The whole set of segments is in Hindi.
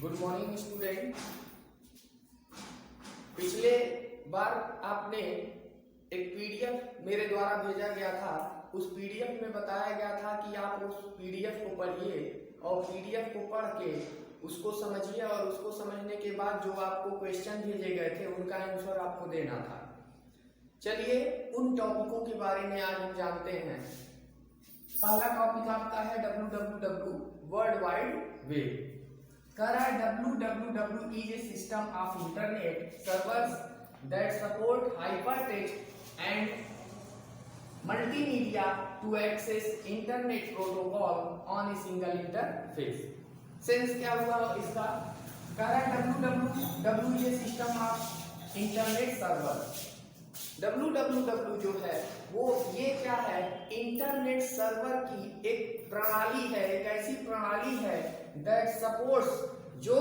Good morning student. पिछले बार आपने एक पीडीएफ मेरे द्वारा भेजा गया था। उस पीडीएफ में बताया गया था कि आप उस पीडीएफ को पढ़िए और पीडीएफ को पढ़ के उसको समझिए और उसको समझने के बाद जो आपको क्वेश्चन भेजे गए थे उनका आंसर आपको देना था। चलिए उन टॉपिकों के बारे में आज हम जानते हैं। पहला टॉपिक आपका है www वर्ल्ड वाइड वेब। कह रहा है www is a system of internet servers that support hypertext and multimedia to access internet protocol on a single interface। Sense क्या हुआ इसका? कह रहा है www is a system of internet servers। www जो है वो ये क्या है? इंटरनेट सर्वर की एक प्रणाली है, एक ऐसी प्रणाली है दैट सपोर्ट्स, जो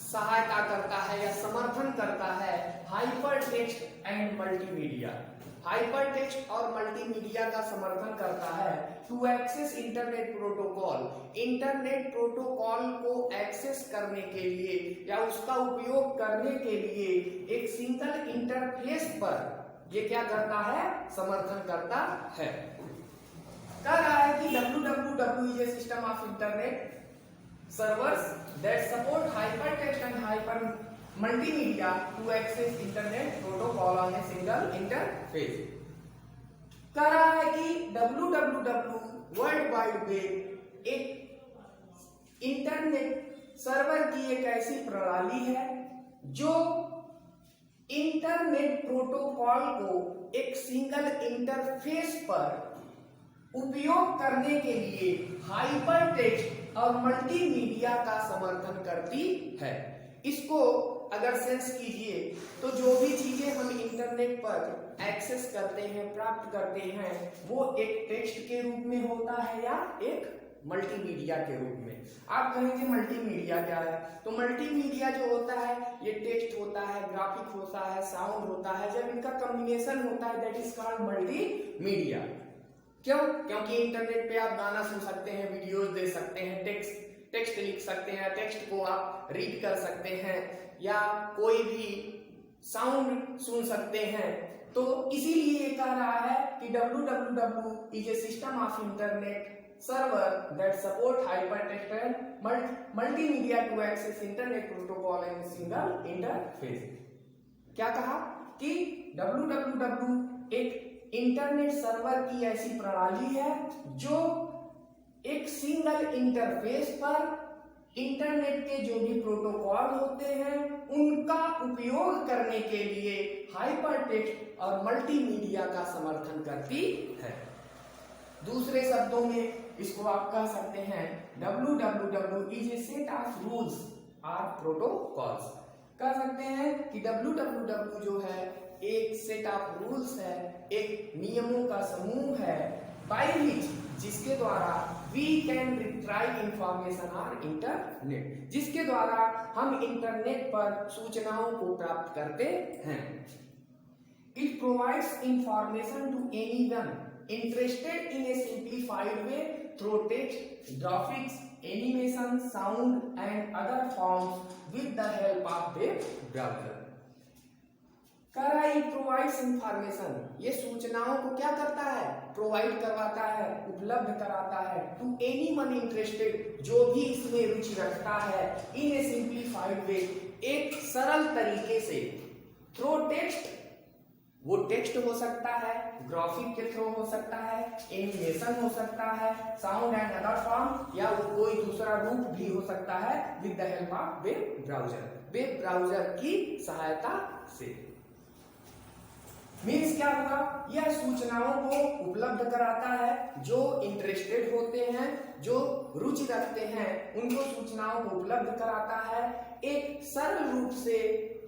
सहायता करता है या समर्थन करता है hypertext and multimedia. Hypertext और मल्टीमीडिया का समर्थन करता है to access internet protocol. Internet protocol को एक्सेस करने के लिए या उसका उपयोग करने के लिए एक सिंगल इंटरफेस पर ये क्या करता है? समर्थन करता है। कह रहा है कि www is a system of internet servers that support hypertext and hyper multimedia to access internet protocol on a single interface। कह रहा है कि www वर्ल्ड वाइड वेब एक इंटरनेट सर्वर की एक ऐसी प्रणाली है जो इंटरनेट प्रोटोकॉल को एक सिंगल इंटरफेस पर उपयोग करने के लिए हाइपर टेक्स्ट और मल्टीमीडिया का समर्थन करती है। इसको अगर सेंस कीजिए तो जो भी चीजें हम इंटरनेट पर एक्सेस करते हैं, प्राप्त करते हैं, वो एक टेक्स्ट के रूप में होता है या एक मल्टीमीडिया के रूप में। आप कहेंगे मल्टीमीडिया क्या है? तो मल्टीमीडिया जो होता है ये टेक्स्ट होता है, ग्राफिक होता है, साउंड होता है। जब इनका कॉम्बिनेशन होता है दैट इज कॉल्ड मल्टीमीडिया। क्यों? क्योंकि इंटरनेट पे आप गाना सुन सकते हैं, वीडियोस देख सकते हैं, टेक्स्ट लिख सकते हैं, टेक्स्ट को आप रीड कर सकते हैं या कोई भी साउंड सुन सकते हैं। तो इसीलिए कह रहा है कि www is a system of internet server that support hypertext and multimedia to access internet protocol in a single interface। क्या कहा कि www एक इंटरनेट सर्वर की ऐसी प्रणाली है जो एक सिंगल इंटरफेस पर इंटरनेट के जो भी प्रोटोकॉल होते हैं उनका उपयोग करने के लिए हाइपरटेक्स्ट और मल्टीमीडिया का समर्थन करती है। दूसरे शब्दों में इसको आप कह सकते हैं www is a set of rules or protocols। कह सकते हैं कि www जो है एक सेट ऑफ रूल्स है, एक नियमों का समूह है, बाय विच जिसके द्वारा we can retrieve information on internet, जिसके द्वारा हम इंटरनेट पर सूचनाओं को प्राप्त करते हैं। It provides information to anyone interested in a simplified way through text, graphics, animation, sound and other forms with the help of web browser। कह रहा है प्रोवाइड्स इंफॉर्मेशन, ये सूचनाओं को क्या करता है? प्रोवाइड करवाता है, उपलब्ध कराता है टू एनीवन इंटरेस्टेड, जो भी इसमें रुचि रखता है, इन ए सिंप्लीफाइड वे, एक सरल तरीके से, थ्रू टेक्स्ट, वो टेक्स्ट हो सकता है, ग्राफिक के थ्रू हो सकता है, एनिमेशन हो सकता है, साउंड एंड अदर फॉर्म, या वो कोई दूसरा रूप भी हो सकता है, with the help of web browser, web browser की सहायता से। मीन्स क्या होगा? यह सूचनाओं को उपलब्ध कराता है, जो इंटरेस्टेड होते हैं, जो रुचि रखते हैं, उनको सूचनाओं को उपलब्ध कराता है एक सरल रूप से।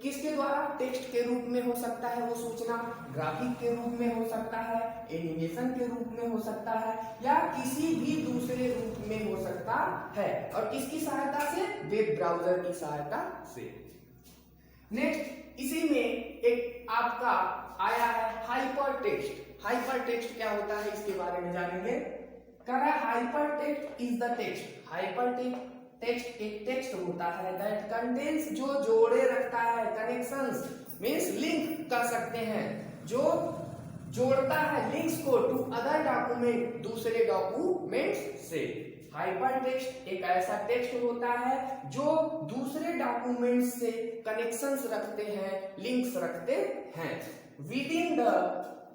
किसके द्वारा? टेक्स्ट के रूप में हो सकता है वो सूचना, ग्राफिक के रूप में हो सकता है, एनिमेशन के रूप में हो सकता है, या किसी भी दूसरे रूप में हो सकता है। और किसकी सहायता से? वेब ब्राउजर की सहायता से। नेक्स्ट इसी में एक आपका आया है हाइपर टेक्स्ट। हाइपर टेक्स्ट क्या होता है इसके बारे में जानेंगे। कह रहा है hyper text is the text. Hyper text एक टेक्स्ट होता है दैट कंटेन्स जो जोड़े रखता है, कनेक्शंस मींस लिंक कर सकते हैं, जो जोड़ता है लिंक्स को टू अदर डॉक्यूमेंट, दूसरे डॉक्यूमेंट से। हाइपर टेक्स्ट एक ऐसा टेक्स्ट होता है जो दूसरे डॉक्यूमेंट से कनेक्शंस रखते हैं, लिंक्स रखते हैं। With in the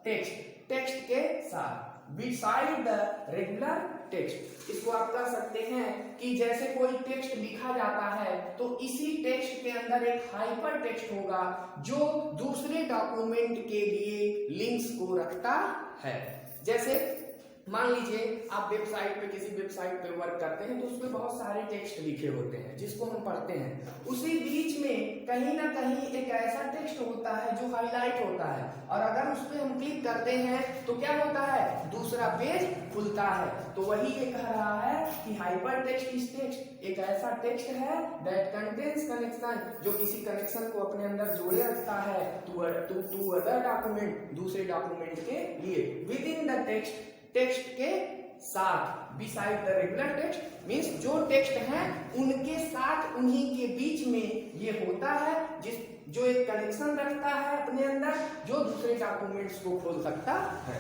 text, text के साथ, बिसाइड द रेगुलर टेक्स्ट। इसको आप कह सकते हैं कि जैसे कोई टेक्स्ट लिखा जाता है तो इसी टेक्स्ट के अंदर एक हाइपर टेक्स्ट होगा जो दूसरे डॉक्यूमेंट के लिए लिंक्स को रखता है। जैसे मान लीजिए आप वेबसाइट पे, किसी वेबसाइट पे वर्क करते हैं तो उसमें बहुत सारे टेक्स्ट लिखे होते हैं जिसको हम पढ़ते हैं। उसी बीच में कहीं ना कहीं एक ऐसा टेक्स्ट होता है जो हाईलाइट होता है, और अगर उस पर हम क्लिक करते हैं तो क्या होता है, दूसरा पेज खुलता है। तो वही ये कह रहा है कि हाइपर टेक्स्ट इज टेक्स्ट एक ऐसा टेक्स्ट है दैट कंटेन्स कनेक्शन, जो किसी कनेक्शन को अपने अंदर जोड़े रखता है टू अदर डॉक्यूमेंट, दूसरे डॉक्यूमेंट के लिए। With in the text, text के साथ, beside the regular text means जो टेक्स्ट हैं उनके साथ, उन्हीं के बीच में ये होता है जो एक कनेक्शन रखता है अपने अंदर, जो दूसरे डॉक्यूमेंट्स को खोल सकता है।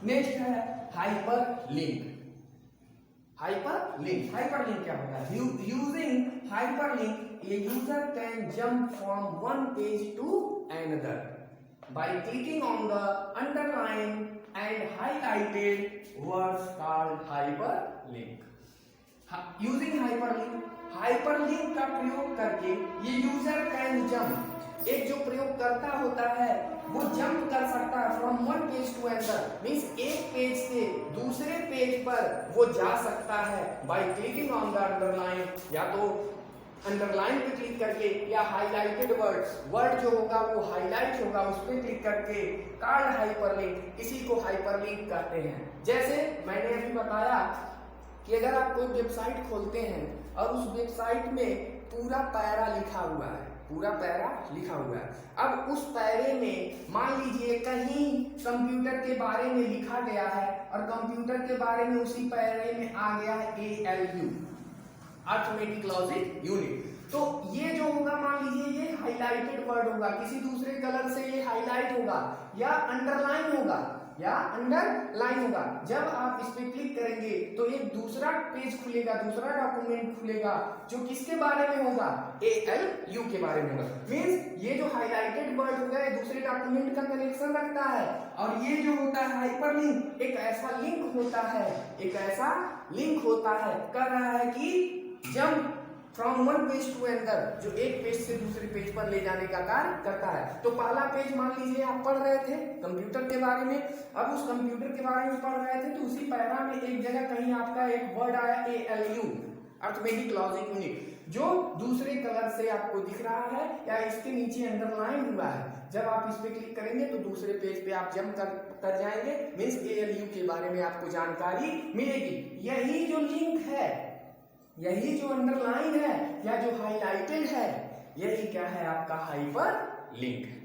नेक्स्ट है hyperlink. Hyperlink, hyperlink क्या होता है? Using hyperlink a user can jump from one page to another by clicking on the underlined and highlighted words called hyperlink. Using hyperlink, hyperlink का प्रयोग करके ये यूजर कैन जंप, एक जो प्रयोगकर्ता होता है वो जंप कर सकता है from one page to another, means एक पेज से दूसरे पेज पर वो जा सकता है by clicking on the underline, या तो अंडरलाइन पे क्लिक करके, या हाईलाइटेड वर्ड जो होगा वो हाईलाइट होगा उस पे क्लिक करके। कॉल्ड हाइपरलिंक, इसी को हाइपरलिंक कहते हैं। जैसे मैंने अभी बताया कि अगर आप कोई वेबसाइट खोलते हैं और उस वेबसाइट में पूरा पैरा लिखा हुआ है, पूरा पैरा लिखा हुआ है, अब उस पैरे में मान लीजिए कहीं कंप्यूटर के बारे में लिखा गया है और कंप्यूटर के बारे में उसी पैरे में आ गया है ALU, अरिथमेटिक लॉजिक यूनिट। तो ये जो होगा मान लीजिए ये हाईलाइटेड वर्ड होगा, किसी दूसरे कलर से ये हाईलाइट होगा या अंडरलाइन होगा, या अंडरलाइन होगा। जब आप इस पे क्लिक करेंगे तो एक दूसरा पेज खुलेगा, दूसरा डॉक्यूमेंट खुलेगा जो किसके बारे में होगा, ALU के बारे में होगा। मींस ये जो हाईलाइटेड वर्ड होगा ये दूसरे डॉक्यूमेंट का कनेक्शन रखता है, और ये जो होता है हाइपरलिंक एक ऐसा लिंक होता है, एक ऐसा लिंक होता है, कह रहा है कि jump from one page to another, जो एक पेज से दूसरे पेज पर ले जाने का कार्य करता है। तो पहला पेज मान लीजिए आप पढ़ रहे थे कंप्यूटर के बारे में, अब उस कंप्यूटर के बारे में पढ़ रहे थे तो उसी पैरा में एक जगह कहीं आपका एक वर्ड आया ALU, अरिथमेटिक लॉजिक यूनिट, जो दूसरे कलर से आपको दिख रहा है या इसके नीचे अंडरलाइन हुआ है। जब आप इस पे क्लिक करेंगे तो दूसरे पेज पे आप जंप कर जाएंगे, मींस ALU के बारे में आपको जानकारी मिलेगी। यही जो लिंक है, यही जो अंडरलाइन है या जो हाईलाइटेड है, यही क्या है आपका हाइपर लिंक है।